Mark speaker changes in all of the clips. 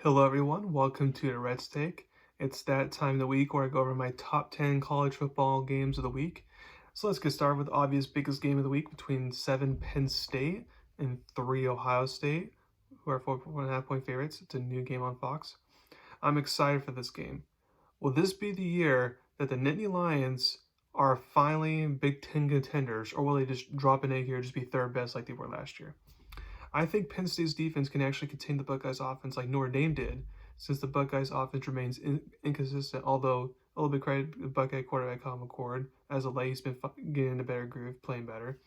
Speaker 1: Hello everyone, welcome to Durrett's Take. It's that time of the week where I go over my top 10 college football games of the week. So let's get started with the obvious biggest game of the week between 7 Penn State and 3 Ohio State, who are 4.5 point favorites. It's a new game on Fox. I'm excited for this game. Will this be the year that the Nittany Lions are finally Big Ten contenders, or will they just drop an egg here and just be third best like they were last year? I think Penn State's defense can actually contain the Buckeyes offense like Notre Dame did, since the Buckeyes offense remains inconsistent, although a little bit credit to Buckeye quarterback Kyle McCord. As of late, he's been getting in a better groove, playing better.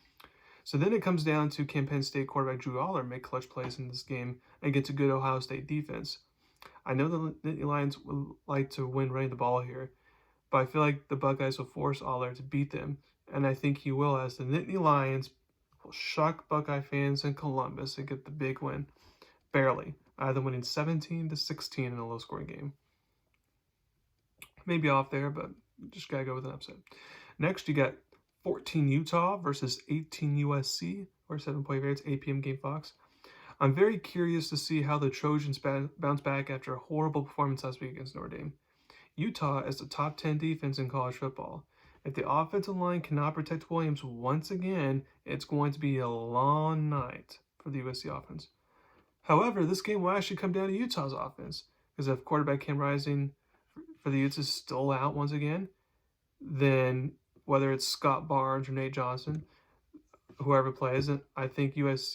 Speaker 1: So then it comes down to can Penn State quarterback Drew Aller make clutch plays in this game against a good Ohio State defense. I know the Nittany Lions would like to win running the ball here, but I feel like the Buckeyes will force Aller to beat them, and I think he will, as the Nittany Lions will shock Buckeye fans in Columbus and get the big win, barely, either winning 17-16 in a low-scoring game. Maybe off there, but just gotta go with an upset. Next, you got 14 Utah versus 18 USC, or 7-point favorites, 8 p.m. game Fox. I'm very curious to see how the Trojans bounce back after a horrible performance last week against Notre Dame. Utah is the top 10 defense in college football. If the offensive line cannot protect Williams once again, it's going to be a long night for the USC offense. However, this game will actually come down to Utah's offense, because if quarterback Cam Rising for the Utes is still out once again, then whether it's Scott Barnes or Nate Johnson, whoever plays, and I think USC's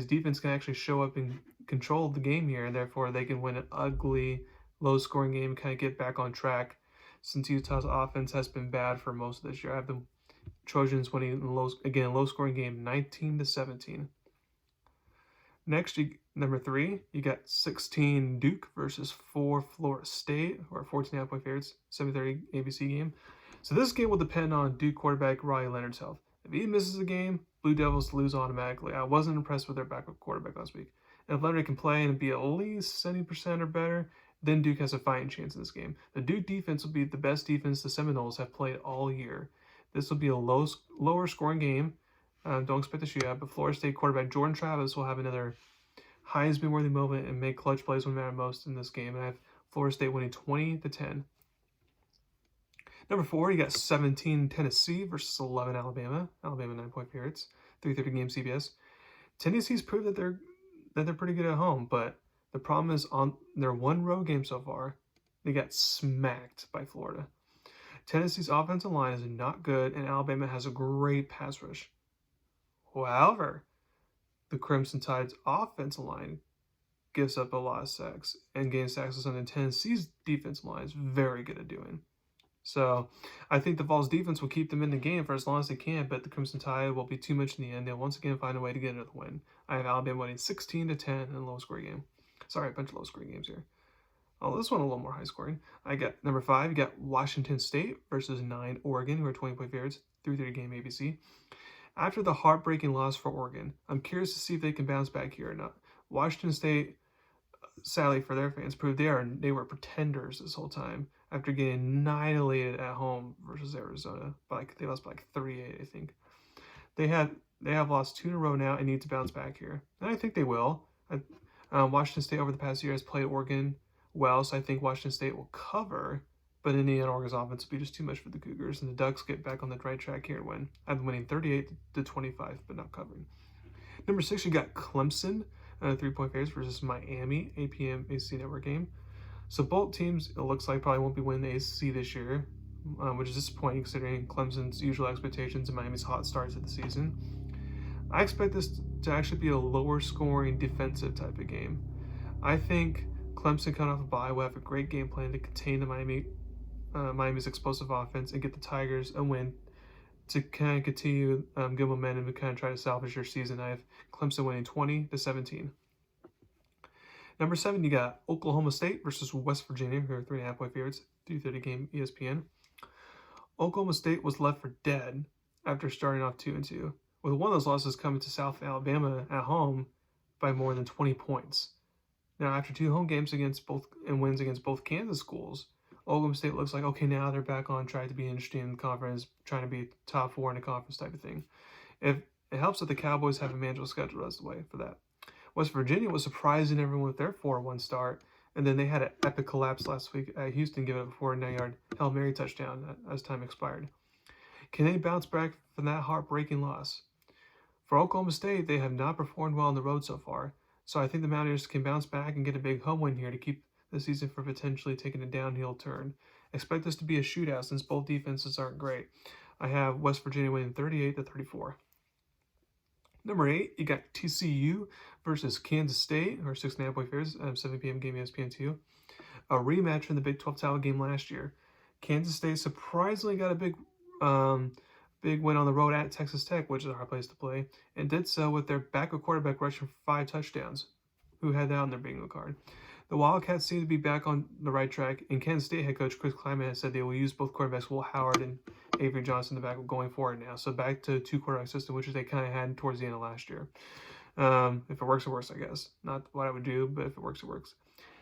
Speaker 1: defense can actually show up and control the game here, and therefore they can win an ugly, low-scoring game and kind of get back on track, since Utah's offense has been bad for most of this year. I have the Trojans winning a low-scoring game, 19-17. Next, number 3, you got 16 Duke versus 4 Florida State, who are 14.5-point favorites, 7:30 ABC game. So this game will depend on Duke quarterback Riley Leonard's health. If he misses the game, Blue Devils lose automatically. I wasn't impressed with their backup quarterback last week. And if Leonard can play and be at least 70% or better, then Duke has a fighting chance in this game. The Duke defense will be the best defense the Seminoles have played all year. This will be a lower scoring game. Don't expect a shootout, but Florida State quarterback Jordan Travis will have another Heisman-worthy moment and make clutch plays when matter most in this game. And I have Florida State winning 20-10. Number 4, you got 17 Tennessee versus 11 Alabama. Alabama 9-point favorites, 3:30 game CBS. Tennessee's proved that they're pretty good at home, but the problem is on their one road game so far, they got smacked by Florida. Tennessee's offensive line is not good, and Alabama has a great pass rush. However, the Crimson Tide's offensive line gives up a lot of sacks, and getting sacks is something Tennessee's defensive line is very good at doing. So I think the Vols defense will keep them in the game for as long as they can, but the Crimson Tide will be too much in the end. They'll once again find a way to get another win. I have Alabama winning 16-10 in a low-scoring game. Sorry, a bunch of low-scoring games here. Oh, this one a little more high-scoring. I got number 5, you got Washington State versus 9 Oregon, who are 20-point favorites, 3:30 game ABC. After the heartbreaking loss for Oregon, I'm curious to see if they can bounce back here or not. Washington State, sadly for their fans, proved they were pretenders this whole time after getting annihilated at home versus Arizona. They lost by like 38, I think. They have lost 2 in a row now and need to bounce back here, and I think they will. Washington State over the past year has played Oregon well, so I think Washington State will cover. But Indiana Oregon's offense will be just too much for the Cougars, and the Ducks get back on the right track here and win. I'm winning 38-25, but not covering. Number 6, you got Clemson, 3-point favorites versus Miami, 8 p.m. ACC Network game. So both teams, it looks like, probably won't be winning the ACC this year, which is disappointing considering Clemson's usual expectations and Miami's hot starts of the season. I expect this to actually be a lower scoring defensive type of game. I think Clemson coming off a bye will have a great game plan to contain the Miami's explosive offense and get the Tigers a win to kind of continue good momentum and kind of try to salvage their season. I have Clemson winning 20-17. Number 7, you got Oklahoma State versus West Virginia, who are 3.5-point favorites, 3:30 game ESPN. Oklahoma State was left for dead after starting off 2-2, with one of those losses coming to South Alabama at home by more than 20 points. Now, after 2 home games wins against both Kansas schools, Oklahoma State looks like, okay, now they're back on track to be interesting in the conference, trying to be top 4 in the conference type of thing. If it helps that the Cowboys have a manageable schedule as the way for that. West Virginia was surprising everyone with their 4-1 start, and then they had an epic collapse last week at Houston, giving up a 4-9-yard Hail Mary touchdown as time expired. Can they bounce back from that heartbreaking loss? For Oklahoma State, they have not performed well on the road so far, so I think the Mountaineers can bounce back and get a big home win here to keep the season from potentially taking a downhill turn. Expect this to be a shootout since both defenses aren't great. I have West Virginia winning 38-34. Number 8, you got TCU versus Kansas State, or 6.5-point favorites, 7 p.m. game ESPN2. A rematch from the Big 12 title game last year. Kansas State surprisingly got a big win on the road at Texas Tech, which is a hard place to play, and did so with their backup quarterback rushing for 5 touchdowns, who had that on their bingo card. The Wildcats seem to be back on the right track, and Kansas State head coach Chris Klieman has said they will use both quarterbacks, Will Howard and Avery Johnson, in the backup going forward now. So back to 2-quarterback system, which they kind of had towards the end of last year. If it works, it works, I guess. Not what I would do, but if it works, it works.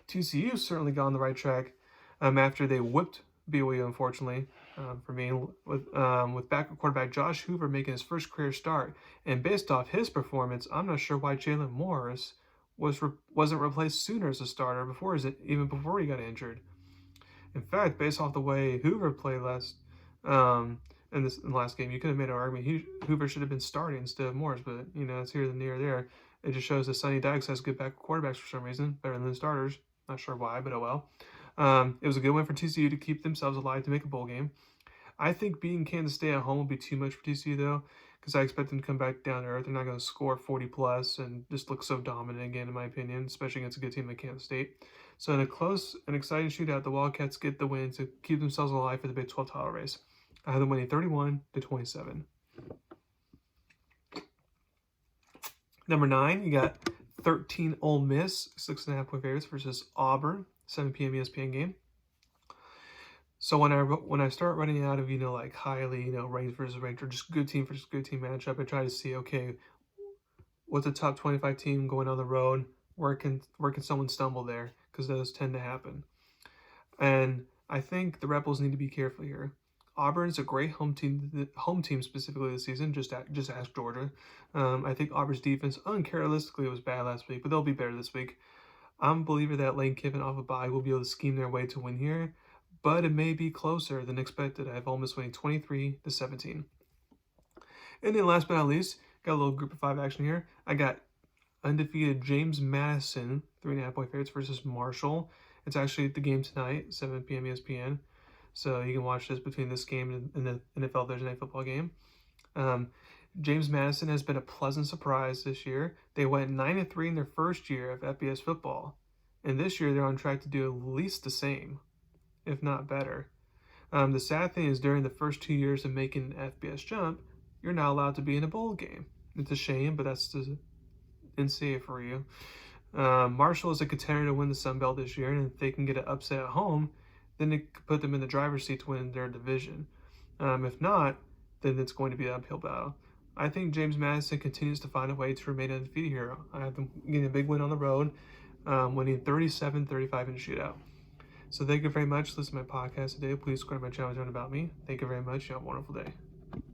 Speaker 1: TCU certainly got on the right track after they whipped BYU, unfortunately, for me, with backup quarterback Josh Hoover making his first career start. And based off his performance, I'm not sure why Jalen Morris wasn't replaced sooner as a starter even before he got injured. In fact, based off the way Hoover played in the last game, you could have made an argument Hoover should have been starting instead of Morris, but it's here than near there. It just shows that Sonny Dykes has good backup quarterbacks for some reason, better than the starters. Not sure why, but oh well. It was a good win for TCU to keep themselves alive to make a bowl game. I think beating Kansas State at home will be too much for TCU, though, because I expect them to come back down to earth. They're not going to score 40-plus and just look so dominant again, in my opinion, especially against a good team like Kansas State. So in a close and exciting shootout, the Wildcats get the win to keep themselves alive for the Big 12 title race. I have them winning 31-27. Number 9, you got 13 Ole Miss, 6.5-point favorites versus Auburn, 7 p.m. ESPN game. So when I start running out of like highly ranked versus ranked or just good team versus good team matchup, I try to see, okay, what's a top 25 team going on the road? Where can someone stumble there? Because those tend to happen. And I think the Rebels need to be careful here. Auburn's a great home team specifically this season. Just ask Georgia. I think Auburn's defense uncharacteristically was bad last week, but they'll be better this week. I'm a believer that Lane Kiffin off a bye will be able to scheme their way to win here, but it may be closer than expected. I have Ole Miss winning 23-17. And then last but not least, got a little group of 5 action here. I got undefeated James Madison, 3.5-point favorites versus Marshall. It's actually the game tonight, 7 p.m. ESPN. So you can watch this between this game and the NFL Thursday Night Football game. James Madison has been a pleasant surprise this year. They went 9-3 in their first year of FBS football. And this year they're on track to do at least the same, if not better. The sad thing is during the first 2 years of making an FBS jump, you're not allowed to be in a bowl game. It's a shame, but that's the NCAA for you. Marshall is a contender to win the Sun Belt this year, and if they can get an upset at home, then it could put them in the driver's seat to win their division. If not, then it's going to be an uphill battle. I think James Madison continues to find a way to remain undefeated here. I have them getting a big win on the road, winning 37-35 in a shootout. So thank you very much for listening to my podcast today. Please subscribe to my channel to learn about me. Thank you very much. You have a wonderful day.